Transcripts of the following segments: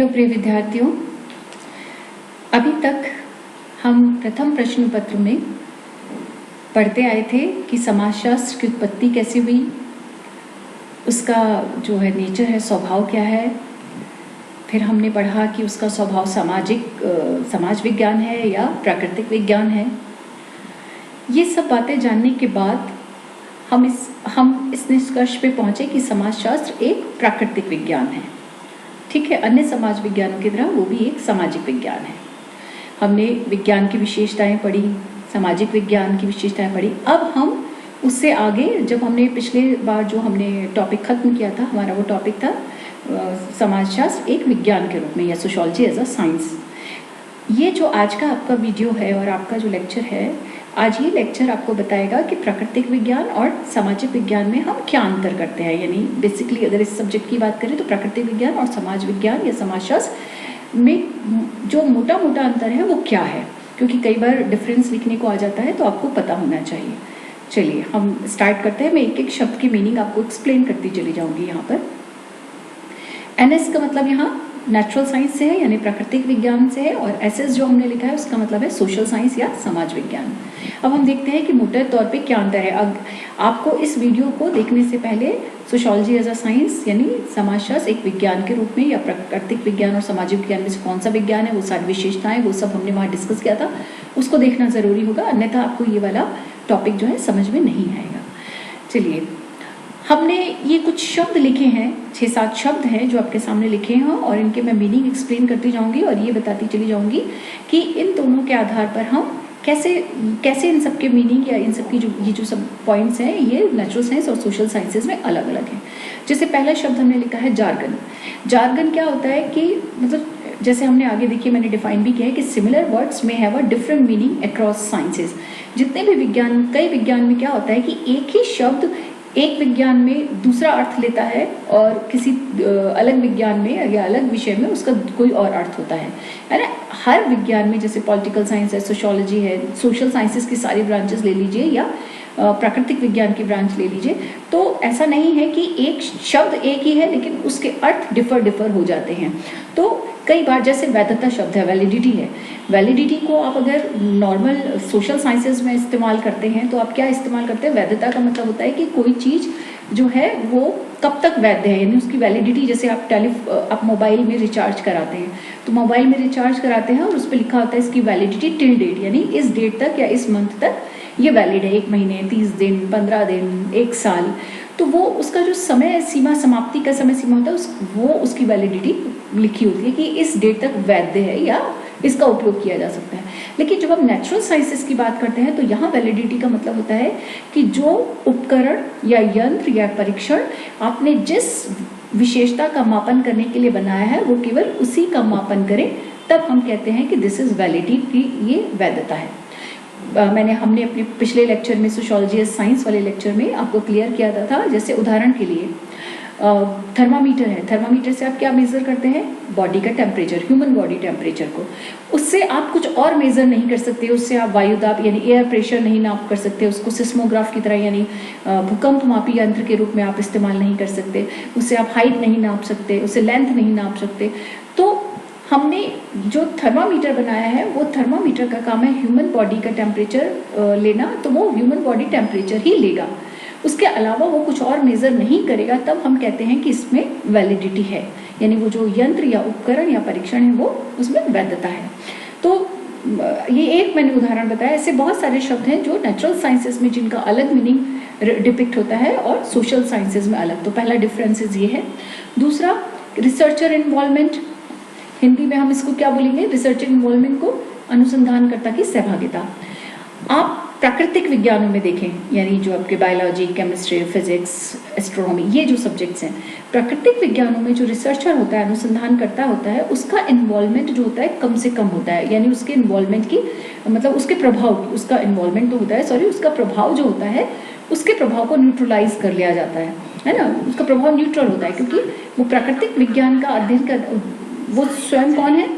Hello प्रिय विद्यार्थियों, अभी तक हम प्रथम प्रश्न पत्र में पढ़ते आए थे कि समाजशास्त्र की उत्पत्ति कैसे हुई, उसका जो है नेचर है, स्वभाव क्या है। फिर हमने पढ़ा कि उसका स्वभाव समाज विज्ञान है या प्राकृतिक विज्ञान है। ये सब बातें जानने के बाद हम इस निष्कर्ष पे पहुँचे कि समाजशास्त्र एक प्राकृतिक विज्ञान है। ठीक है, अन्य समाज विज्ञानों की तरह वो भी एक सामाजिक विज्ञान है। हमने विज्ञान की विशेषताएं पढ़ी, सामाजिक विज्ञान की विशेषताएं पढ़ी। अब हम उससे आगे, जब हमने पिछले बार जो हमने टॉपिक खत्म किया था, हमारा वो टॉपिक था समाजशास्त्र एक विज्ञान के रूप में या सोशियोलॉजी एज अ साइंस। ये जो आज का आपका वीडियो है और आपका जो लेक्चर है, आज ये लेक्चर आपको बताएगा कि प्राकृतिक विज्ञान और सामाजिक विज्ञान में हम क्या अंतर करते हैं। यानी बेसिकली अगर इस सब्जेक्ट की बात करें तो प्राकृतिक विज्ञान और समाज विज्ञान या समाजशास्त्र में जो मोटा मोटा अंतर है वो क्या है, क्योंकि कई बार डिफरेंस लिखने को आ जाता है तो आपको पता होना चाहिए। चलिए हम स्टार्ट करते हैं। मैं एक एक शब्द की मीनिंग आपको एक्सप्लेन करती चली जाऊंगी। यहाँ पर NS का मतलब यहाँ नेचुरल साइंस से है, यानी प्राकृतिक विज्ञान से है, और SS जो हमने लिखा है उसका मतलब है सोशल साइंस या समाज विज्ञान। अब हम देखते हैं कि मोटे तौर पे क्या अंतर है। अब आपको इस वीडियो को देखने से पहले सोशियोलॉजी एज अ साइंस यानी समाजशास्त्र एक विज्ञान के रूप में या प्राकृतिक विज्ञान और सामाजिक विज्ञान में से कौन सा विज्ञान है, वो सारी विशेषताएं, वो सब हमने वहाँ डिस्कस किया था, उसको देखना ज़रूरी होगा, अन्यथा आपको ये वाला टॉपिक जो है समझ में नहीं आएगा। चलिए, हमने ये कुछ शब्द लिखे हैं, 6-7 शब्द हैं जो आपके सामने लिखे हैं, और इनके मैं मीनिंग एक्सप्लेन करती जाऊंगी और ये बताती चली जाऊंगी कि इन दोनों के आधार पर हम कैसे इन सब के मीनिंग या इन सब की जो सब पॉइंट्स हैं ये नेचुरल साइंस और सोशल साइंसेज में अलग अलग हैं। जैसे पहला शब्द हमने लिखा है जार्गन। जार्गन क्या होता है कि मतलब जैसे हमने आगे देखिए मैंने डिफाइन भी किया है कि सिमिलर वर्ड्स में have a different meaning across sciences. जितने भी विज्ञान, कई विज्ञान में क्या होता है कि एक ही शब्द एक विज्ञान में दूसरा अर्थ लेता है और किसी अलग विज्ञान में या अलग विषय में उसका कोई और अर्थ होता है ना। हर विज्ञान में, जैसे पॉलिटिकल साइंस है, सोशियोलॉजी है, सोशल साइंसेस की सारी ब्रांचेस ले लीजिए या प्राकृतिक विज्ञान की ब्रांच ले लीजिए, तो ऐसा नहीं है कि एक शब्द एक ही है लेकिन उसके अर्थ डिफर हो जाते हैं। तो कई बार जैसे वैधता शब्द है, वैलिडिटी है, वैलिडिटी को आप अगर नॉर्मल सोशल साइंसेज में इस्तेमाल करते हैं तो आप क्या इस्तेमाल करते हैं, वैधता का मतलब होता है कि कोई चीज़ जो है वो कब तक वैध है, यानी उसकी वैलिडिटी। जैसे आप मोबाइल में रिचार्ज कराते हैं तो मोबाइल में रिचार्ज कराते हैं और उस पर लिखा होता है इसकी वैलिडिटी टिल डेट, यानी इस डेट तक या इस मंथ तक ये वैलिड है, 1 महीने, 30 दिन, 15 दिन, 1 साल। तो वो उसका जो समय सीमा, समाप्ति का समय सीमा होता है वो उसकी वैलिडिटी लिखी होती है कि इस डेट तक वैध है या इसका उपयोग किया जा सकता है। लेकिन जब हम नेचुरल साइंसेस की बात करते हैं तो यहाँ वैलिडिटी का मतलब होता है कि जो उपकरण या यंत्र या परीक्षण आपने जिस विशेषता का मापन करने के लिए बनाया है वो केवल उसी का मापन करें, तब हम कहते हैं कि दिस इज वैलिडिटी, ये वैधता है। हमने अपने पिछले लेक्चर में सोशियोलॉजी साइंस वाले लेक्चर में आपको क्लियर किया था। जैसे उदाहरण के लिए थर्मामीटर है, थर्मामीटर से आप क्या मेजर करते हैं, बॉडी का टेम्परेचर, ह्यूमन बॉडी टेम्परेचर को। उससे आप कुछ और मेजर नहीं कर सकते, उससे आप वायुदाब यानी एयर प्रेशर नहीं नाप कर सकते, उसको सिस्मोग्राफ की तरह यानी भूकंप मापी यंत्र के रूप में आप इस्तेमाल नहीं कर सकते, उससे आप हाइट नहीं नाप सकते, उससे लेंथ नहीं नाप सकते। तो हमने जो थर्मामीटर बनाया है वो थर्मामीटर का काम है ह्यूमन बॉडी का टेम्परेचर लेना, तो वो ह्यूमन बॉडी टेम्परेचर ही लेगा, उसके अलावा वो कुछ और मेजर नहीं करेगा। तब हम कहते हैं कि इसमें वैलिडिटी है, यानी वो जो यंत्र या उपकरण या परीक्षण है वो उसमें वैधता है। तो ये एक मैंने उदाहरण बताया, ऐसे बहुत सारे शब्द हैं जो नेचुरल साइंसेस में जिनका अलग मीनिंग डिपिक्ट होता है और सोशल साइंसेस में अलग। तो पहला डिफरेंसेस ये है। दूसरा, रिसर्चर इन्वॉल्वमेंट, हिंदी में हम इसको क्या बोलेंगे, रिसर्च इन्वॉल्वमेंट को अनुसंधानकर्ता की सहभागिता। आप प्राकृतिक विज्ञानों में देखें, यानी जो आपके बायोलॉजी, केमिस्ट्री, फिजिक्स, एस्ट्रोनॉमी, ये जो सब्जेक्ट्स हैं, प्राकृतिक विज्ञानों में जो रिसर्चर होता है, अनुसंधानकर्ता होता है, उसका इन्वॉल्वमेंट जो होता है कम से कम होता है, यानी उसके इन्वॉल्वमेंट की मतलब उसके प्रभाव, उसका इन्वॉल्वमेंट तो होता है, सॉरी, उसका प्रभाव जो होता है उसके प्रभाव को न्यूट्रलाइज कर लिया जाता है ना, उसका प्रभाव न्यूट्रल होता है, क्योंकि वो प्राकृतिक विज्ञान का अध्ययन कर, वो स्वयं कौन है,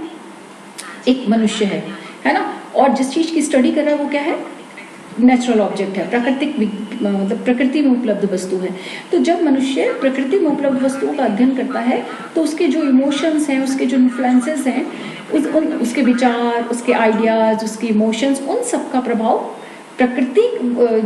एक मनुष्य है ना, और जिस चीज की स्टडी कर रहा है वो क्या है, नेचुरल ऑब्जेक्ट है, प्राकृतिक मतलब प्रकृति में उपलब्ध वस्तु है। तो जब मनुष्य प्रकृति में उपलब्ध वस्तुओं का अध्ययन करता है तो उसके जो इमोशंस हैं, उसके जो इन्फ्लुएंसेस हैं, उसके विचार, उसके आइडियाज, उसके इमोशंस, उन सब का प्रभाव प्रकृति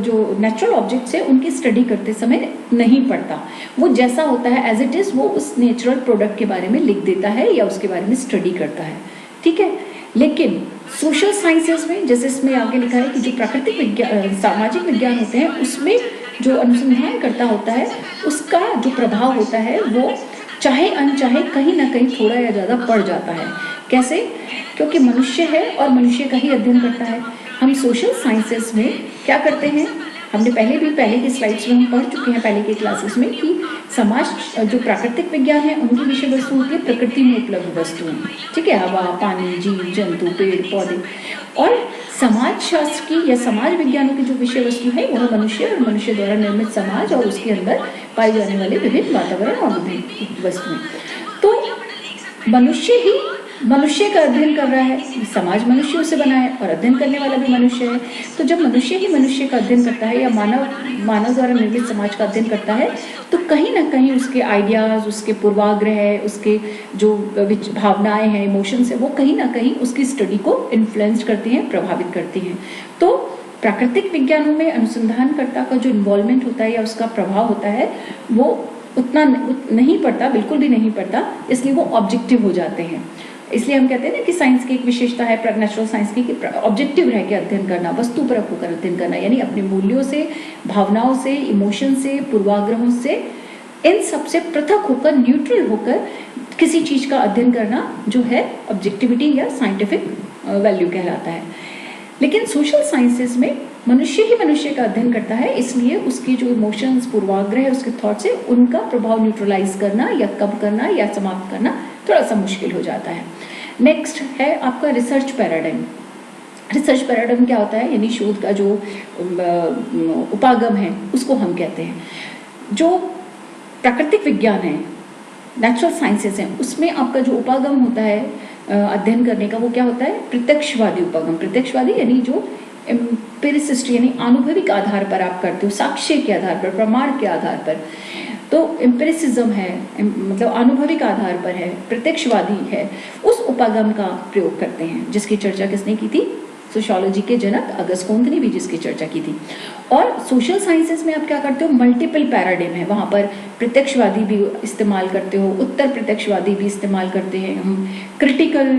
जो नेचुरल ऑब्जेक्ट्स है उनकी स्टडी करते समय नहीं पड़ता। वो जैसा होता है एज इट इज, वो उस नेचुरल प्रोडक्ट के बारे में लिख देता है या उसके बारे में स्टडी करता है, ठीक है। लेकिन सोशल साइंसेस में, जैसे इसमें आगे लिखा है कि जो प्राकृतिक विज्ञान, सामाजिक विज्ञान होते हैं, उसमें जो अनुसंधान करता होता है उसका जो प्रभाव होता है वो चाहे अनचाहे कहीं ना कहीं थोड़ा या ज़्यादा बढ़ जाता है। कैसे? क्योंकि मनुष्य है और मनुष्य का ही अध्ययन करता है। हम सोशल साइंसेस में क्या करते हैं, हमने पहले की स्लाइड्स में हम पढ़ चुके हैं, पहले की क्लासेस में, कि समाज जो प्राकृतिक विज्ञान है उनकी विषय वस्तु होती है प्रकृति में उपलब्ध वस्तुएं, ठीक है, हवा, पानी, जीव जंतु, पेड़ पौधे। और समाज शास्त्र की या समाज विज्ञानों की जो विषय वस्तु है वह मनुष्य और मनुष्य द्वारा निर्मित समाज और उसके अंदर पाए जाने वाले विभिन्न वातावरण और विभिन्न वस्तुएं। तो मनुष्य ही मनुष्य का अध्ययन कर रहा है, समाज मनुष्यों से बना है और अध्ययन करने वाला भी मनुष्य है। तो जब मनुष्य ही मनुष्य का अध्ययन करता है या मानव द्वारा निर्मित समाज का अध्ययन करता है तो कहीं ना कहीं उसके आइडियाज, उसके पूर्वाग्रह, उसके जो भावनाएं हैं, इमोशंस है, वो कहीं ना कहीं उसकी स्टडी को इन्फ्लुएंस करती हैं, प्रभावित करती हैं। तो प्राकृतिक विज्ञानों में अनुसंधानकर्ता का जो इन्वॉल्वमेंट होता है या उसका प्रभाव होता है वो उतना नहीं पड़ता, बिल्कुल भी नहीं पड़ता, इसलिए वो ऑब्जेक्टिव हो जाते हैं। इसलिए हम कहते हैं ना कि साइंस की एक विशेषता है नेचुरल साइंस की, कि ऑब्जेक्टिव रह के अध्ययन करना, वस्तुपरक होकर अध्ययन करना, यानी अपने मूल्यों से, भावनाओं से, इमोशन से, पूर्वाग्रहों से, इन सब से पृथक होकर, न्यूट्रल होकर किसी चीज का अध्ययन करना जो है ऑब्जेक्टिविटी या साइंटिफिक वैल्यू कहलाता है। लेकिन सोशल साइंसेस में मनुष्य ही मनुष्य का अध्ययन करता है, इसलिए उसके जो इमोशंस, पूर्वाग्रह, उसके थॉट्स है, उनका प्रभाव न्यूट्रलाइज करना या कम करना या समाप्त करना थोड़ा सा मुश्किल हो जाता है। नेक्स्ट है आपका रिसर्च पैराडाइम। रिसर्च पैराडाइम क्या होता है, यानी शोध का जो उपागम है उसको हम कहते हैं। जो प्राकृतिक विज्ञान है, नेचुरल साइंसेस हैं, उसमें आपका जो उपागम होता है अध्ययन करने का, वो क्या होता है, प्रत्यक्षवादी उपागम। प्रत्यक्षवादी यानी जो एम्पिरिसिस्ट यानी अनुभविक आधार पर आप करते हो, साक्ष्य के आधार पर, प्रमाण के आधार पर। तो एम्पिरिसिज्म है, मतलब अनुभविक आधार पर है, प्रत्यक्षवादी है, उस उपागम का प्रयोग करते हैं, जिसकी चर्चा किसने की थी, सोशियोलॉजी के जनक अगस्त कोंत ने भी जिसकी चर्चा की थी। और सोशल साइंसेस में आप क्या करते हो, मल्टीपल पैराडाइम है, वहां पर प्रत्यक्षवादी भी इस्तेमाल करते हो, उत्तर प्रत्यक्षवादी भी इस्तेमाल करते हैं हम, क्रिटिकल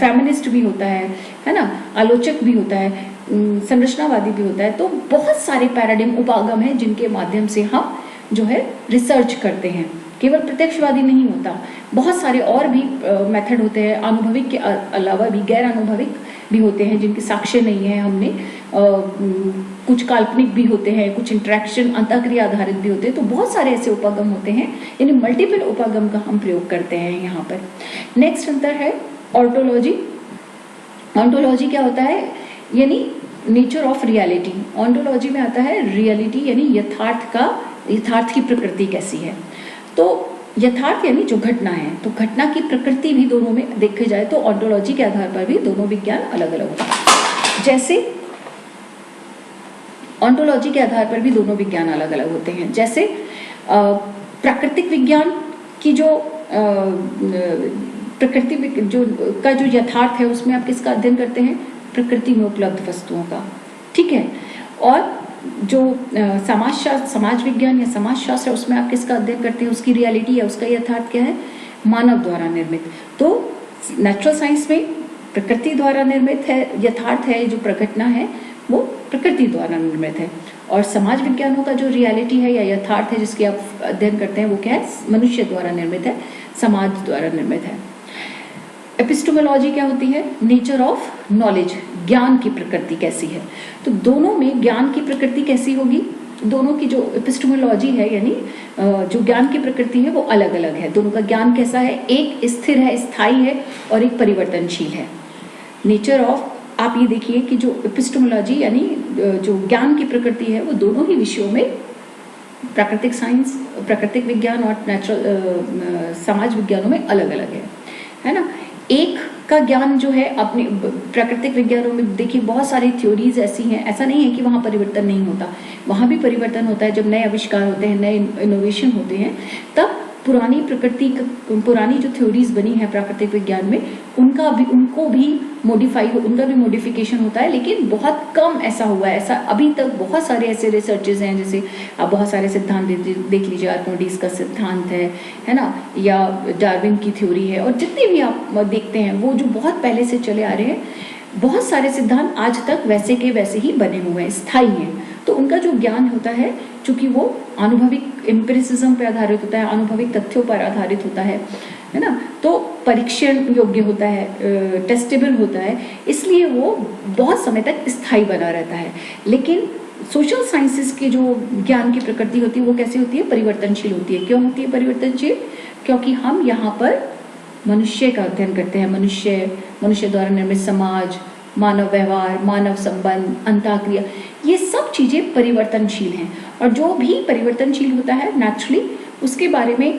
फेमिनिस्ट भी होता है ना, आलोचक भी होता है, संरचनावादी भी होता है। तो बहुत सारे पैराडाइम उपागम है जिनके माध्यम से हम जो है रिसर्च करते हैं। केवल प्रत्यक्षवादी नहीं होता, बहुत सारे और भी मेथड होते हैं, अनुभविक के अलावा भी गैर अनुभविक भी होते हैं जिनके साक्ष्य नहीं है हमने, कुछ काल्पनिक भी होते हैं, कुछ इंटरेक्शन अंतःक्रिया आधारित भी होते हैं। तो बहुत सारे ऐसे उपागम होते हैं, यानी मल्टीपल उपागम का हम प्रयोग करते हैं यहाँ पर। नेक्स्ट अंतर है ऑन्टोलॉजी। ऑन्टोलॉजी क्या होता है, यानी नेचर ऑफ रियलिटी। ऑन्टोलॉजी में आता है रियलिटी, यानी यथार्थ की प्रकृति कैसी है। तो यथार्थ यानी जो घटना है, तो घटना की प्रकृति भी दोनों में देखे जाए तो ऑन्टोलॉजी के आधार पर भी दोनों विज्ञान अलग अलग होते हैं। जैसे ऑन्टोलॉजी के आधार पर भी दोनों विज्ञान अलग अलग होते हैं। जैसे प्राकृतिक विज्ञान की जो प्रकृति का जो यथार्थ है, उसमें आप किसका अध्ययन करते हैं, प्रकृति में उपलब्ध वस्तुओं का, ठीक है। और जो समाज विज्ञान या समाज शास्त्र है, उसमें आप किसका अध्ययन करते हैं, उसकी रियलिटी या उसका यथार्थ क्या है, मानव द्वारा निर्मित। तो नेचुरल साइंस में प्रकृति द्वारा निर्मित है, यथार्थ है, जो प्रघटना है वो प्रकृति द्वारा निर्मित है। और समाज विज्ञानों का जो रियलिटी है या यथार्थ है जिसकी आप अध्ययन करते हैं, वो क्या है, मनुष्य द्वारा निर्मित है, समाज द्वारा निर्मित है। एपिस्टेमोलॉजी क्या होती है, नेचर ऑफ नॉलेज, ज्ञान की प्रकृति कैसी है। तो दोनों में ज्ञान की प्रकृति कैसी होगी, दोनों की जो एपिस्टेमोलॉजी है यानी जो ज्ञान की प्रकृति है वो अलग अलग है। दोनों का ज्ञान कैसा है, एक स्थिर है, स्थायी है, और एक परिवर्तनशील है। नेचर ऑफ, आप ये देखिए कि जो एपिस्टेमोलॉजी यानी जो ज्ञान की प्रकृति है वो दोनों ही विषयों में, प्राकृतिक साइंस, प्राकृतिक विज्ञान और नेचुरल समाज विज्ञानों में अलग अलग है ना। एक का ज्ञान जो है अपने प्राकृतिक विज्ञानों में देखिए बहुत सारी थ्योरीज ऐसी हैं, ऐसा नहीं है कि वहाँ परिवर्तन नहीं होता, वहाँ भी परिवर्तन होता है। जब नए आविष्कार होते हैं, नए इनोवेशन होते हैं, तब पुरानी जो थ्योरीज बनी है प्राकृतिक विज्ञान में उनका भी मॉडिफिकेशन होता है, लेकिन बहुत कम ऐसा हुआ है। ऐसा अभी तक बहुत सारे ऐसे रिसर्चेज हैं, जैसे आप बहुत सारे सिद्धांत देख लीजिए, आर्किमिडीज का सिद्धांत है ना, या डार्विन की थ्योरी है, और जितने भी आप देखते हैं वो जो बहुत पहले से चले आ रहे हैं, बहुत सारे सिद्धांत आज तक वैसे के वैसे ही बने हुए हैं, स्थायी हैं। तो उनका जो ज्ञान होता है, चूंकि वो अनुभविक एम्पिरिसिज्म पे आधारित होता है, अनुभविक तथ्यों पर आधारित होता है ना, तो परीक्षण योग्य होता है, टेस्टेबल होता है, इसलिए वो बहुत समय तक स्थायी बना रहता है। लेकिन सोशल साइंसेस के जो ज्ञान की प्रकृति होती है वो कैसी होती है? परिवर्तनशील होती है। क्यों होती है परिवर्तनशील? क्योंकि हम यहाँ पर मनुष्य का अध्ययन करते हैं, मनुष्य द्वारा निर्मित समाज, मानव व्यवहार, मानव संबंध, अंतःक्रिया, ये सब चीजें परिवर्तनशील हैं। और जो भी परिवर्तनशील होता है नेचुरली उसके बारे में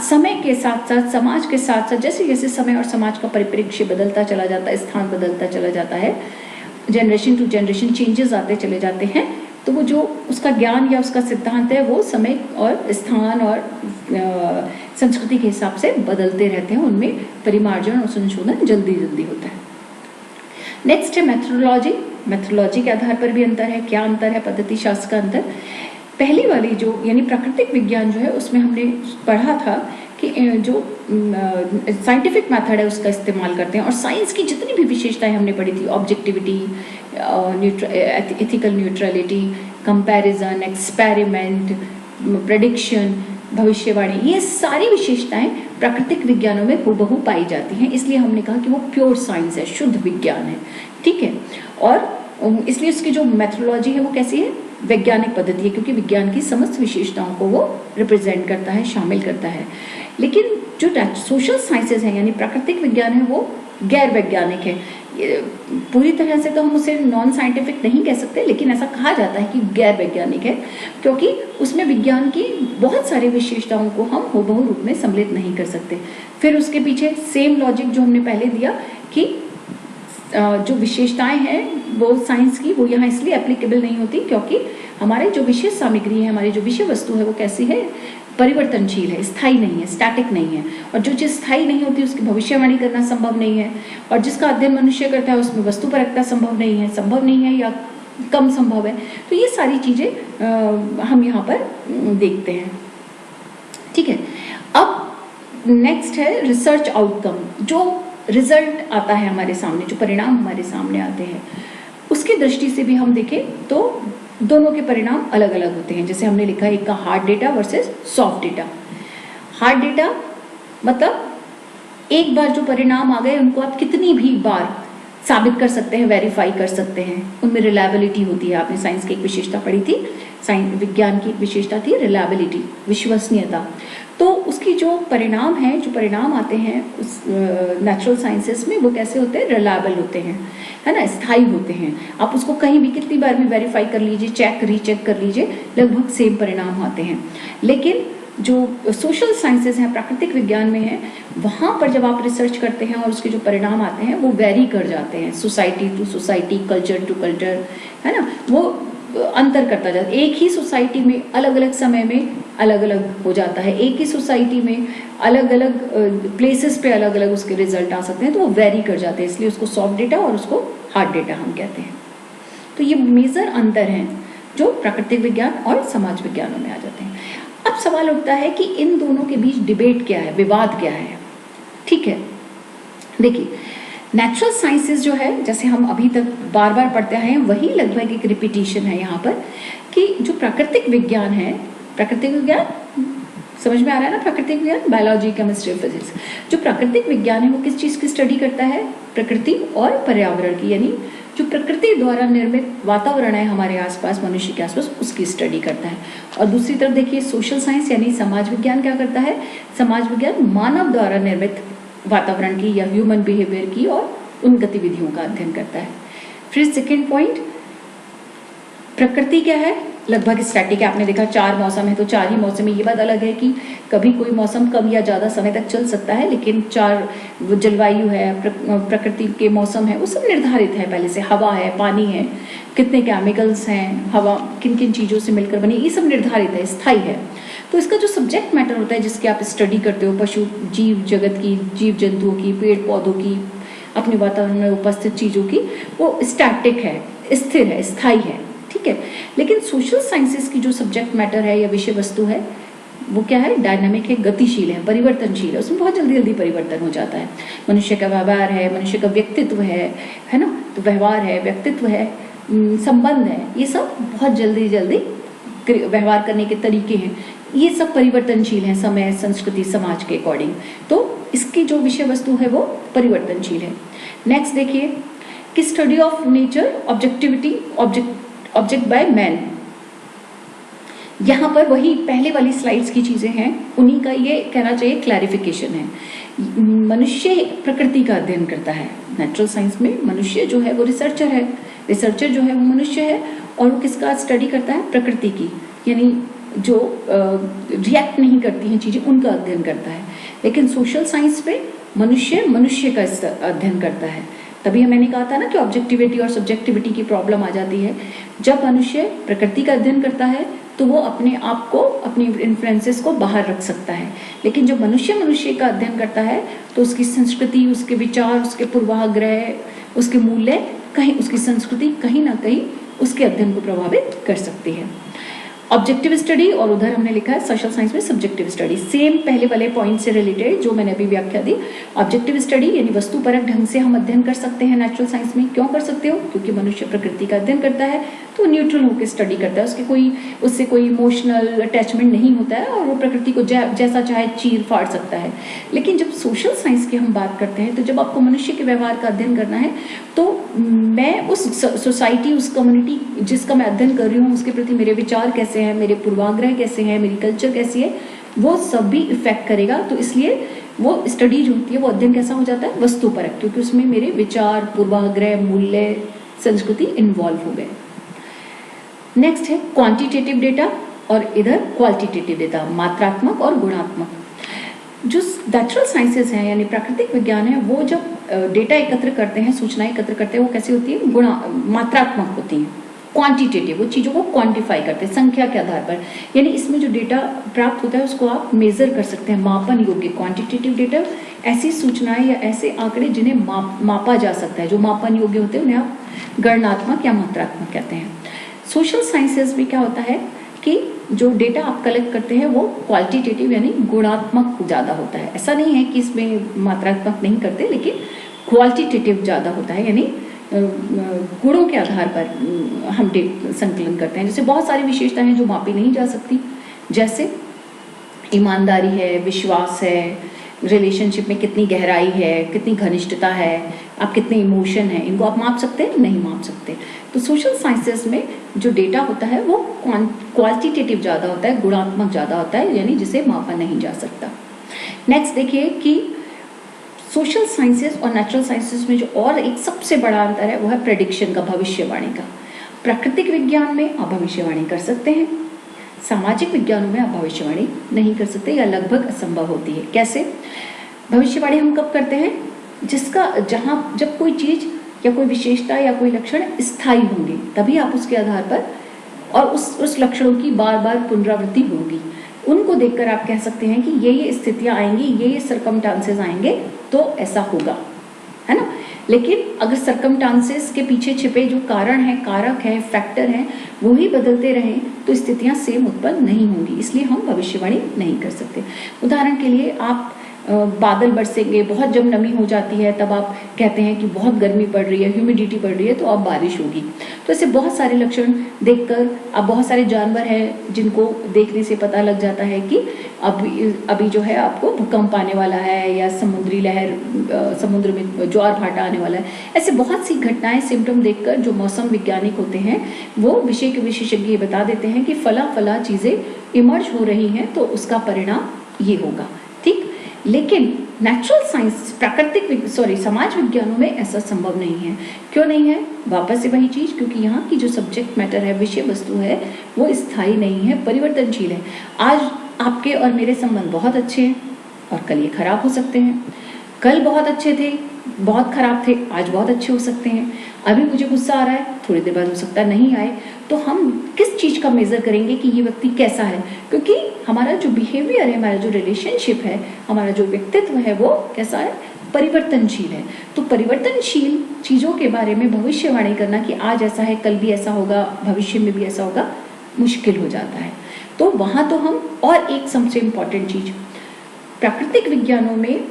समय के साथ साथ, समाज के साथ साथ, जैसे जैसे समय और समाज का परिप्रेक्ष्य बदलता चला जाता है, स्थान बदलता चला जाता है, जनरेशन टू जनरेशन चेंजेस आते चले जाते हैं, तो वो जो उसका ज्ञान या उसका सिद्धांत है वो समय और स्थान और संस्कृति के हिसाब से बदलते रहते हैं, उनमें परिमार्जन और संशोधन जल्दी जल्दी होता है। नेक्स्ट है मेथोडोलॉजी। मेथोडोलॉजी के आधार पर भी अंतर है। क्या अंतर है? पद्धति शास्त्र का अंतर। पहली वाली जो यानी प्राकृतिक विज्ञान जो है उसमें हमने पढ़ा था कि जो साइंटिफिक मेथड है उसका इस्तेमाल करते हैं, और साइंस की जितनी भी विशेषताएं हमने पढ़ी थी, objectivity, ethical neutrality, comparison, experiment, prediction, भविष्यवाणी, ये सारी विशेषताएं प्राकृतिक विज्ञानों में हूबहू पाई जाती हैं। इसलिए हमने कहा कि वो प्योर साइंस है, शुद्ध विज्ञान है, ठीक है। और इसलिए उसकी जो मेथोडोलॉजी है वो कैसी है? वैज्ञानिक पद्धति है, क्योंकि विज्ञान की समस्त विशेषताओं को वो रिप्रेजेंट करता है, शामिल करता है। लेकिन जो सोशल साइंसेज हैं यानी प्राकृतिक विज्ञान है वो गैर वैज्ञानिक है। पूरी तरह से तो हम उसे नॉन साइंटिफिक नहीं कह सकते, लेकिन ऐसा कहा जाता है कि गैर वैज्ञानिक है, क्योंकि उसमें विज्ञान की बहुत सारी विशेषताओं को हम हूबहू रूप में सम्मिलित नहीं कर सकते। फिर उसके पीछे सेम लॉजिक जो हमने पहले दिया कि जो विशेषताएं हैं वो साइंस की, वो यहाँ इसलिए एप्लीकेबल नहीं होती क्योंकि हमारे जो विषय सामग्री है, हमारी जो विषय वस्तु है वो कैसी है? परिवर्तनशील है, स्थायी नहीं है, स्टैटिक नहीं है। और जो चीज स्थायी नहीं होती उसकी भविष्यवाणी करना संभव नहीं है, और जिसका अध्ययन मनुष्य करता है उसमें वस्तुपरकता संभव नहीं है या कम संभव है। तो ये सारी चीजें हम यहाँ पर देखते हैं, ठीक है। अब नेक्स्ट है रिसर्च आउटकम। जो रिजल्ट आता है हमारे सामने, जो परिणाम हमारे सामने आते हैं, उसकी दृष्टि से भी हम देखें तो दोनों के परिणाम अलग अलग होते हैं। जैसे हमने लिखा है एक का hard data versus soft data. Hard data मतलब एक बार जो परिणाम आ गए उनको आप कितनी भी बार साबित कर सकते हैं, वेरीफाई कर सकते हैं, उनमें रिलायबिलिटी होती है। आपने साइंस की एक विशेषता पढ़ी थी, साइंस विज्ञान की एक विशेषता थी रिलायबिलिटी, विश्वसनीयता। तो उसकी जो परिणाम है, जो परिणाम आते हैं उस नेचुरल साइंसेस में, वो कैसे होते हैं? रिलायबल होते हैं, है ना, स्थायी होते हैं। आप उसको कहीं भी कितनी बार भी वेरीफाई कर लीजिए, चेक रीचेक कर लीजिए, लगभग सेम परिणाम आते हैं। लेकिन जो सोशल साइंसेस हैं, प्राकृतिक विज्ञान में है, वहाँ पर जब आप रिसर्च करते हैं और उसके जो परिणाम आते हैं वो वेरी कर जाते हैं, society to society, culture to culture, है ना, वो अंतर करता जाता है। एक ही सोसाइटी में अलग अलग समय में अलग अलग हो जाता है, एक ही सोसाइटी में अलग अलग प्लेसेस पे अलग अलग उसके रिजल्ट आ सकते हैं, तो वो वेरी कर जाते हैं। इसलिए उसको सॉफ्ट डेटा और उसको हार्ड डेटा हम कहते हैं। तो ये मेजर अंतर हैं जो प्राकृतिक विज्ञान और समाज विज्ञानों में आ जाते हैं। अब सवाल उठता है कि इन दोनों के बीच डिबेट क्या है, विवाद क्या है, ठीक है। देखिए, नेचुरल साइंसेस जो है, जैसे हम अभी तक बार बार पढ़ते आए हैं, वही लगभग एक रिपीटिशन है यहाँ पर, कि जो प्राकृतिक विज्ञान है, प्राकृतिक विज्ञान समझ में आ रहा है ना, प्राकृतिक विज्ञान, बायोलॉजी, केमिस्ट्री, फिजिक्स। जो प्राकृतिक विज्ञान है वो किस चीज की स्टडी करता है? प्रकृति और पर्यावरण की, यानी जो प्रकृति द्वारा निर्मित वातावरण है हमारे आसपास, मनुष्य के आसपास, उसकी स्टडी करता है। और दूसरी तरफ देखिए सोशल साइंस यानी समाज विज्ञान क्या करता है? समाज विज्ञान मानव द्वारा निर्मित वातावरण की या ह्यूमन बिहेवियर की और उन गतिविधियों का अध्ययन करता है। फिर सेकेंड पॉइंट, प्रकृति क्या है? लगभग स्टैटिक है। आपने देखा 4 मौसम है तो 4 ही मौसम है। ये बात अलग है कि कभी कोई मौसम कम या ज़्यादा समय तक चल सकता है, लेकिन 4 जलवायु है, प्रकृति के मौसम है, वो सब निर्धारित है पहले से। हवा है, पानी है, कितने केमिकल्स हैं, हवा किन किन चीज़ों से मिलकर बनी, ये सब निर्धारित है, स्थायी है। तो इसका जो सब्जेक्ट मैटर होता है जिसकी आप स्टडी करते हो, पशु जीव जगत की, जीव जंतुओं की, पेड़ पौधों की, अपने वातावरण में उपस्थित चीज़ों की, वो स्टैटिक है, स्थिर है, स्थायी है, ठीक है। लेकिन सोशल साइंसेस की जो सब्जेक्ट मैटर है या विषय वस्तु है वो क्या है, डायनामिक है, गतिशील है, परिवर्तनशील है, उसमें बहुत जल्दी जल्दी परिवर्तन हो जाता है। मनुष्य का व्यवहार है, मनुष्य का व्यक्तित्व है ना, तो व्यवहार है, व्यक्तित्व है, संबंध है, ये सब बहुत जल्दी जल्दी व्यवहार करने के तरीके हैं, ये सब परिवर्तनशील हैं समय, संस्कृति, समाज के अकॉर्डिंग। तो इसकी जो विषय वस्तु है वो परिवर्तनशील है। नेक्स्ट देखिए कि study of nature, objectivity, object by man. यहाँ पर वही पहले वाली स्लाइड्स की चीजें हैं, उन्हीं का ये कहना चाहिए क्लैरिफिकेशन है। मनुष्य प्रकृति का अध्ययन करता है। नेचुरल साइंस में मनुष्य जो है वो रिसर्चर है, रिसर्चर जो है वो मनुष्य है, और वो किसका स्टडी करता है, प्रकृति की, यानी जो रिएक्ट नहीं करती हैं चीजें, उनका अध्ययन करता है। लेकिन सोशल साइंस में मनुष्य का अध्ययन करता है। तभी मैंने कहा था ना कि ऑब्जेक्टिविटी और सब्जेक्टिविटी की प्रॉब्लम आ जाती है। जब मनुष्य प्रकृति का अध्ययन करता है तो वो अपने आप को, अपनी इन्फ्लुएंसेस को बाहर रख सकता है। लेकिन जब मनुष्य का अध्ययन करता है तो उसकी संस्कृति, उसके विचार, उसके पूर्वाग्रह, उसके मूल्य, कहीं उसकी संस्कृति कहीं ना कहीं उसके अध्ययन को प्रभावित कर सकती है। ऑब्जेक्टिव स्टडी, और उधर हमने लिखा है सोशल साइंस में सब्जेक्टिव स्टडी। सेम पहले वाले पॉइंट से रिलेटेड जो मैंने अभी व्याख्या दी। ऑब्जेक्टिव स्टडी यानी वस्तुपरक ढंग से हम अध्ययन कर सकते हैं नेचुरल साइंस में। क्यों कर सकते हो? क्योंकि मनुष्य प्रकृति का अध्ययन करता है तो न्यूट्रल होकर स्टडी करता है, उससे कोई इमोशनल अटैचमेंट नहीं होता है और वो प्रकृति को जैसा चाहे चीर फाड़ सकता है। लेकिन जब सोशल साइंस की हम बात करते हैं तो जब आपको मनुष्य के व्यवहार का अध्ययन करना है तो मैं उस सोसाइटी, उस कम्युनिटी जिसका मैं अध्ययन कर रही हूँ उसके प्रति मेरे विचार कैसे हैं, मेरे पूर्वाग्रह कैसे हैं, मेरी कल्चर कैसी है, वो सब भी इफेक्ट करेगा। तो इसलिए वो स्टडी जो होती है वो अध्ययन कैसा हो जाता है, वस्तुपरक, क्योंकि उसमें मेरे विचार, पूर्वाग्रह, मूल्य, संस्कृति इन्वॉल्व हो गए। नेक्स्ट है क्वांटिटेटिव डेटा और इधर क्वालिटेटिव डेटा, मात्रात्मक और गुणात्मक। जो नेचुरल साइंसेज हैं यानी प्राकृतिक विज्ञान है, वो जब डेटा एकत्र करते हैं, सूचनाएं एकत्र करते हैं, वो कैसी होती है, मात्रात्मक होती हैं। क्वांटिटेटिव, वो चीज़ों को क्वांटिफाई करते हैं संख्या के आधार पर, यानी इसमें जो डेटा प्राप्त होता है उसको आप मेजर कर सकते हैं, मापन योग्य। क्वांटिटेटिव डेटा ऐसी सूचनाएं या ऐसे आंकड़े जिन्हें मापा जा सकता है, जो मापन योग्य होते हैं उन्हें आप गणनात्मक या मात्रात्मक कहते हैं। सोशल साइंसेज में क्या होता है कि जो डेटा आप कलेक्ट करते हैं वो क्वालिटेटिव यानी गुणात्मक ज़्यादा होता है। ऐसा नहीं है कि इसमें मात्रात्मक नहीं करते, लेकिन क्वालिटेटिव ज़्यादा होता है, यानी गुणों के आधार पर हम संकलन करते हैं। जैसे बहुत सारी विशेषताएं हैं जो मापी नहीं जा सकती, जैसे ईमानदारी है, विश्वास है, रिलेशनशिप में कितनी गहराई है, कितनी घनिष्ठता है, आप कितने इमोशन है, इनको आप माप सकते हैं? नहीं माप सकते। तो सोशल साइंसेस में जो डेटा होता है वो क्वालिटेटिव ज़्यादा होता है, गुणात्मक ज़्यादा होता है, यानी जिसे मापा नहीं जा सकता। नेक्स्ट देखिए कि सोशल साइंसेस और नेचुरल साइंसेस में जो और एक सबसे बड़ा अंतर है वो है प्रेडिक्शन का, भविष्यवाणी का। प्राकृतिक विज्ञान में आप भविष्यवाणी कर सकते हैं, सामाजिक विज्ञानों में आप भविष्यवाणी नहीं कर सकते या लगभग असंभव होती है। कैसे? भविष्यवाणी हम कब करते हैं? जब कोई चीज या कोई विशेषता या कोई लक्षण स्थायी होंगे, तभी आप उसके आधार पर और उस लक्षणों की बार बार पुनरावृत्ति होगी, उनको देखकर आप कह सकते हैं कि ये स्थितियां आएंगी, ये सर्कमस्टांसेस आएंगे तो ऐसा होगा, है ना। लेकिन अगर सर्कमस्टांसेस के पीछे छिपे जो कारण है, कारक है, फैक्टर हैं, वो ही बदलते रहें तो स्थितियां सेम उत्पन्न नहीं होंगी, इसलिए हम भविष्यवाणी नहीं कर सकते। उदाहरण के लिए आप बादल बरसेंगे, बहुत जब नमी हो जाती है तब आप कहते हैं कि बहुत गर्मी पड़ रही है, ह्यूमिडिटी बढ़ रही है, तो अब बारिश होगी। तो ऐसे बहुत सारे लक्षण देखकर अब बहुत सारे जानवर हैं जिनको देखने से पता लग जाता है कि अभी जो है आपको भूकंप आने वाला है या समुद्री लहर, समुद्र में ज्वार भाटा आने वाला है। ऐसे बहुत सी घटनाएं, सिम्टम देखकर जो मौसम वैज्ञानिक होते हैं वो विषय के विशेषज्ञ बता देते हैं कि फला चीज़ें इमर्ज हो रही हैं तो उसका परिणाम ये होगा, ठीक। लेकिन नेचुरल साइंस, समाज विज्ञानों में ऐसा संभव नहीं है। क्यों नहीं है? वापस से वही चीज, क्योंकि यहाँ की जो सब्जेक्ट मैटर है, विषय वस्तु है, वो स्थायी नहीं है, परिवर्तनशील है। आज आपके और मेरे संबंध बहुत अच्छे हैं और कल ये खराब हो सकते हैं। कल बहुत अच्छे थे, बहुत खराब थे, आज बहुत अच्छे हो सकते हैं। अभी मुझे गुस्सा आ रहा है, थोड़ी देर बाद हो सकता है नहीं आए। तो हम किस चीज का मेजर करेंगे कि ये व्यक्ति कैसा है? क्योंकि हमारा जो बिहेवियर है, हमारा जो रिलेशनशिप है, हमारा जो व्यक्तित्व है, वो कैसा है? परिवर्तनशील है। तो परिवर्तनशील चीजों के बारे में भविष्यवाणी करना कि आज ऐसा है, कल भी ऐसा होगा, भविष्य में भी ऐसा होगा, मुश्किल हो जाता है। तो वहां तो हम, और एक सबसे इंपॉर्टेंट चीज, प्राकृतिक विज्ञानों में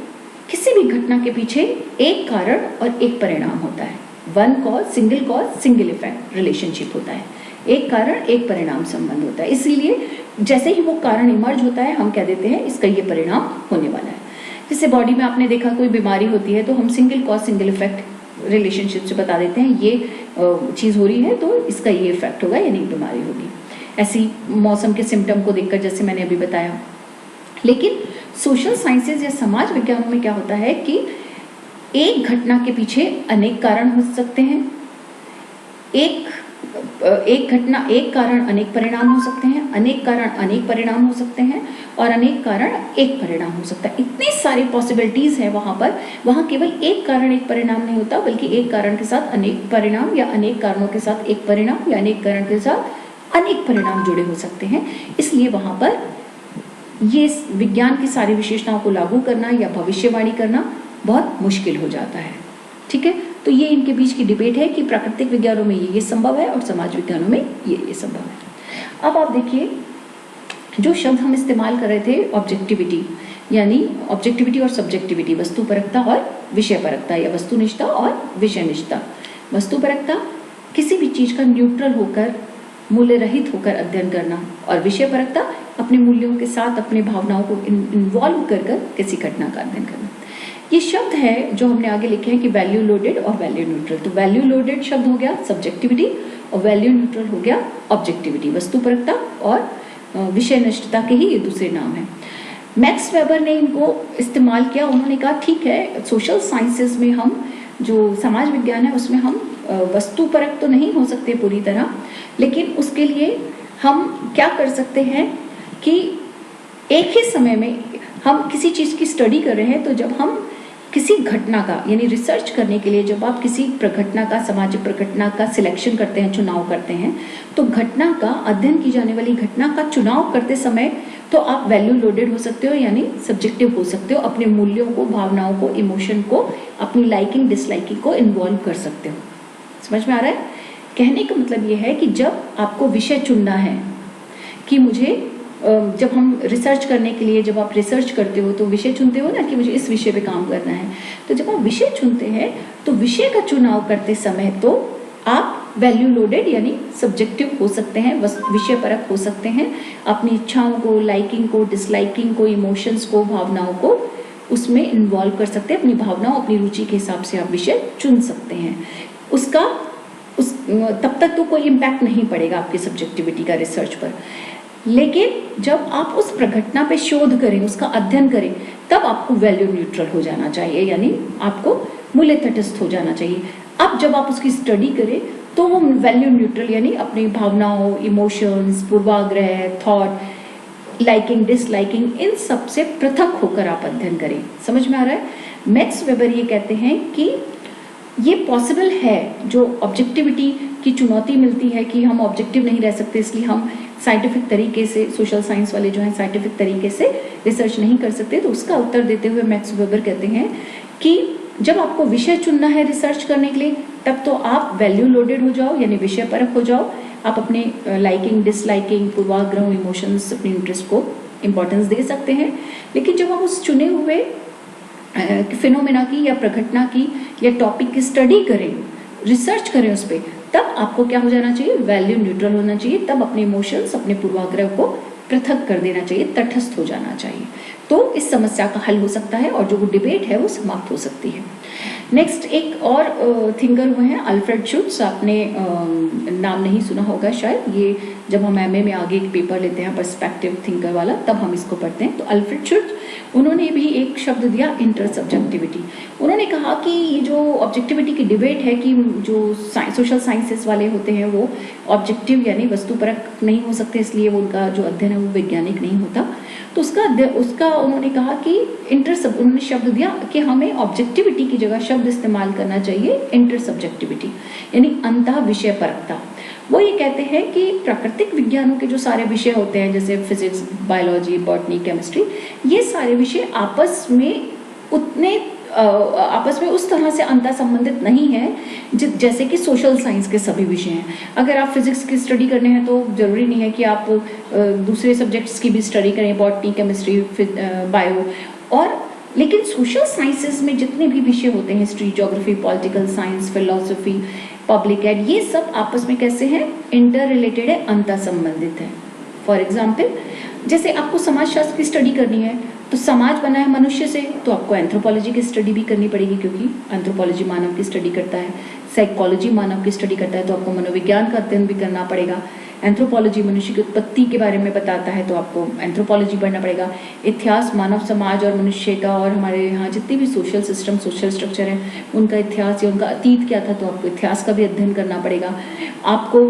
किसी भी घटना के पीछे एक कारण और एक परिणाम होता है। One cause, single effect relationship होता है। एक कारण एक परिणाम संबंध होता है। इसीलिए जैसे ही वो कारण इमर्ज होता है, हम कह देते हैं इसका ये परिणाम होने वाला है। जैसे बॉडी में आपने देखा कोई बीमारी होती है तो हम single cause single effect relationship से बता देते हैं, ये चीज हो रही है तो इसका ये इफेक्ट होगा, यानी बीमारी होगी। ऐसी मौसम के सिम्टम को देखकर, जैसे मैंने अभी बताया। लेकिन सोशल साइंसेज या समाज विज्ञानों में क्या होता है कि एक घटना के पीछे अनेक कारण हो सकते हैं। एक घटना, एक कारण अनेक परिणाम हो सकते हैं, अनेक कारण अनेक परिणाम हो सकते हैं, और अनेक कारण एक परिणाम हो सकता है। इतनी सारी पॉसिबिलिटीज है वहां पर। वहां केवल एक कारण एक परिणाम नहीं होता, बल्कि एक कारण के साथ अनेक परिणाम, या अनेक कारणों के साथ एक परिणाम, या अनेक कारण के साथ अनेक परिणाम जुड़े हो सकते हैं। इसलिए वहां पर ये विज्ञान की सारी विशेषताओं को लागू करना या भविष्यवाणी करना बहुत मुश्किल हो जाता है। ठीक है, तो ये इनके बीच की डिबेट है कि प्राकृतिक विज्ञानों में ये संभव है और समाज विज्ञानों में ये संभव है। अब आप देखिए, जो शब्द हम इस्तेमाल कर रहे थे, ऑब्जेक्टिविटी, यानी ऑब्जेक्टिविटी और सब्जेक्टिविटी, वस्तुपरकता और विषयपरकता, या वस्तुनिष्ठता और विषयनिष्ठता। वस्तुपरकता किसी भी चीज का न्यूट्रल होकर, मूल्य रहित होकर अध्ययन करना, और विषयपरकता अपने मूल्यों के साथ अपने भावनाओं को इन्वॉल्व कर किसी घटना का अध्ययन करना। ये शब्द है जो हमने आगे लिखे हैं कि वैल्यू लोडेड और वैल्यू न्यूट्रल। तो वैल्यू लोडेड शब्द हो गया सब्जेक्टिविटी, और वैल्यू न्यूट्रल हो गया ऑब्जेक्टिविटी, वस्तुपरकता और विषयनिष्ठता के ही ये दूसरे नाम है। मैक्स वेबर ने इनको इस्तेमाल किया। उन्होंने कहा ठीक है, सोशल साइंसेज में हम, जो समाज विज्ञान है उसमें हम वस्तुपरक तो नहीं हो सकते पूरी तरह, लेकिन उसके लिए हम क्या कर सकते हैं कि एक ही समय में हम किसी चीज की स्टडी कर रहे हैं, तो जब हम किसी घटना का, यानी रिसर्च करने के लिए जब आप किसी प्रघटना का, सामाजिक प्रघटना का सिलेक्शन करते हैं, चुनाव करते हैं, तो घटना का, अध्ययन की जाने वाली घटना का चुनाव करते समय तो आप वैल्यू लोडेड हो सकते हो, यानी सब्जेक्टिव हो सकते हो। अपने मूल्यों को, भावनाओं को, इमोशन को, अपनी लाइकिंग डिसलाइकिंग को इन्वॉल्व कर सकते हो। समझ में आ रहा है? कहने का मतलब ये है कि जब आपको विषय चुनना है कि मुझे, जब हम रिसर्च करने के लिए, जब आप रिसर्च करते हो तो विषय चुनते हो ना कि मुझे इस विषय पे काम करना है, तो जब आप विषय चुनते हैं तो विषय का चुनाव करते समय तो आप वैल्यू लोडेड यानी सब्जेक्टिव हो सकते हैं, विषय परक हो सकते हैं। अपनी इच्छाओं को, लाइकिंग को, डिसलाइकिंग को, इमोशंस को, भावनाओं को उसमें इन्वॉल्व कर सकते हैं। अपनी भावनाओं, अपनी रुचि के हिसाब से आप विषय चुन सकते हैं। तब तक तो कोई इम्पैक्ट नहीं पड़ेगा आपकी सब्जेक्टिविटी का रिसर्च पर। लेकिन जब आप उस प्रघटना पे शोध करें, उसका अध्ययन करें, तब आपको वैल्यू न्यूट्रल हो जाना चाहिए, यानी आपको मूल्य तटस्थ हो जाना चाहिए। अब जब आप उसकी स्टडी करें तो वो वैल्यू न्यूट्रल, यानी अपनी भावनाओं, इमोशंस, पूर्वाग्रह, थॉट, लाइकिंग, डिसलाइकिंग, इन सब से पृथक होकर आप अध्ययन करें। समझ में आ रहा है? मैक्स वेबर ये कहते हैं कि ये पॉसिबल है। जो ऑब्जेक्टिविटी की चुनौती मिलती है कि हम ऑब्जेक्टिव नहीं रह सकते, इसलिए हम साइंटिफिक तरीके से, सोशल साइंस वाले जो हैं साइंटिफिक तरीके से रिसर्च नहीं कर सकते, तो उसका उत्तर देते हुए मैक्स वेबर कहते हैं कि जब आपको विषय चुनना है रिसर्च करने के लिए, तब तो आप वैल्यू लोडेड हो जाओ, यानी विषय परक हो जाओ। आप अपने लाइकिंग, डिसलाइकिंग, पूर्वाग्रह, इमोशंस, अपने इंटरेस्ट को इम्पोर्टेंस दे सकते हैं। लेकिन जब आप उस चुने हुए फिनोमेना की या प्रघटना की या टॉपिक की स्टडी करें, रिसर्च करें उस पर, तब आपको क्या हो जाना चाहिए? वैल्यू न्यूट्रल होना चाहिए। तब अपने इमोशंस, अपने पूर्वाग्रह को पृथक कर देना चाहिए, तटस्थ हो जाना चाहिए। तो इस समस्या का हल हो सकता है और जो वो डिबेट है वो समाप्त हो सकती है। नेक्स्ट एक और थिंकर हुए हैं अल्फ्रेड शुट्ज, आपने नाम नहीं सुना होगा शायद, ये जब हम एमए में आगे एक पेपर लेते हैं पर्सपेक्टिव थिंकर वाला तब हम इसको पढ़ते हैं। तो अल्फ्रेड शुट्ज, उन्होंने भी एक शब्द दिया इंटरसब्जेक्टिविटी। उन्होंने कहा कि ये जो ऑब्जेक्टिविटी की डिबेट है कि जो सोशल साइंसेस वाले होते हैं वो ऑब्जेक्टिव यानी वस्तुपरक नहीं हो सकते, इसलिए वो उनका जो अध्ययन है वो वैज्ञानिक नहीं होता। तो उसका उन्होंने कहा कि उन्होंने शब्द दिया कि हमें ऑब्जेक्टिविटी की जगह शब्द इस्तेमाल करना चाहिए इंटरसब्जेक्टिविटी, यानी अंतः विषय परकता। वो ये कहते हैं कि प्राकृतिक विज्ञानों के जो सारे विषय होते हैं जैसे फिजिक्स, बायोलॉजी, बॉटनी, केमिस्ट्री, ये सारे विषय आपस में उस तरह से अंतर संबंधित नहीं है जैसे कि सोशल साइंस के सभी विषय हैं। अगर आप फिजिक्स की स्टडी करने हैं तो जरूरी नहीं है कि आप दूसरे सब्जेक्ट्स की भी स्टडी करें, बॉटनी, केमिस्ट्री, बायो, और लेकिन सोशल साइंसेस में जितने भी विषय होते हैं, history, geography, political science, philosophy, public ad, ये सब आपस में कैसे हैं, इंटर रिलेटेड है, अंतर संबंधित है। फॉर एग्जाम्पल, जैसे आपको समाजशास्त्र की स्टडी करनी है तो समाज बना है मनुष्य से, तो आपको एंथ्रोपोलॉजी की स्टडी भी करनी पड़ेगी क्योंकि एंथ्रोपोलॉजी मानव की स्टडी करता है, साइकोलॉजी मानव की स्टडी करता है, तो आपको मनोविज्ञान का अध्ययन भी करना पड़ेगा। एंथ्रोपोलॉजी मनुष्य की उत्पत्ति के बारे में बताता है तो आपको एंथ्रोपोलॉजी पढ़ना पड़ेगा। इतिहास मानव समाज और मनुष्य का और हमारे यहाँ जितने भी सोशल सिस्टम, सोशल स्ट्रक्चर है, उनका इतिहास या उनका अतीत क्या था, तो आपको इतिहास का भी अध्ययन करना पड़ेगा। आपको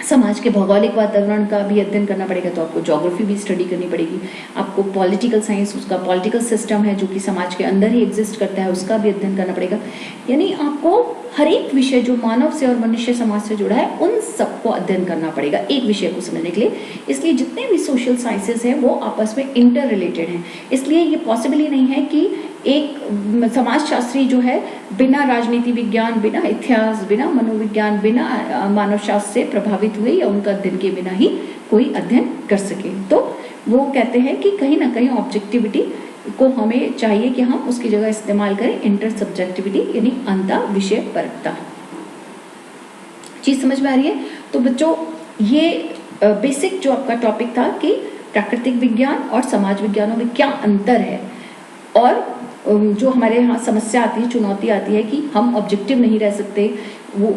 समाज के भौगोलिक वातावरण का भी अध्ययन करना पड़ेगा तो आपको ज्योग्राफी भी स्टडी करनी पड़ेगी। आपको पॉलिटिकल साइंस, उसका पॉलिटिकल सिस्टम है जो कि समाज के अंदर ही एग्जिस्ट करता है, उसका भी अध्ययन करना पड़ेगा। यानी आपको हर एक विषय जो मानव से और मनुष्य समाज से जुड़ा है उन सबको अध्ययन करना पड़ेगा एक विषय को समझने के लिए। इसलिए जितने भी सोशल साइंसेस हैं वो आपस में इंटर रिलेटेड हैं। इसलिए ये पॉसिबल ही नहीं है कि एक समाजशास्त्री जो है बिना राजनीति विज्ञान, बिना इतिहास, बिना मनोविज्ञान, बिना मानव शास्त्र से प्रभावित हुए या उनका अध्ययन के बिना ही कोई अध्ययन कर सके। तो वो कहते हैं कि कहीं ना कहीं ऑब्जेक्टिविटी को हमें चाहिए कि हम उसकी जगह इस्तेमाल करें इंटर सब्जेक्टिविटी, यानी अंतः विषय परकता। चीज समझ में आ रही है? तो बच्चों, ये बेसिक जो आपका टॉपिक था कि प्राकृतिक विज्ञान और समाज विज्ञानों में क्या अंतर है, और जो हमारे यहाँ समस्या आती है, चुनौती आती है कि हम ऑब्जेक्टिव नहीं रह सकते, वो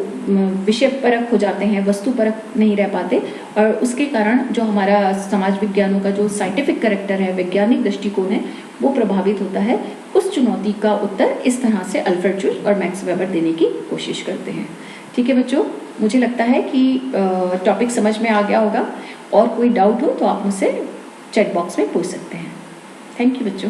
विषय परक हो जाते हैं, वस्तु परक नहीं रह पाते, और उसके कारण जो हमारा समाज विज्ञानों का जो साइंटिफिक कैरेक्टर है, वैज्ञानिक दृष्टिकोण है, वो प्रभावित होता है। उस चुनौती का उत्तर इस तरह से अल्फ्रेड शुट्ज और मैक्स वेबर देने की कोशिश करते हैं। ठीक है बच्चों, मुझे लगता है कि टॉपिक समझ में आ गया होगा, और कोई डाउट हो तो आप मुझसे चैट बॉक्स में पूछ सकते हैं। थैंक यू बच्चों।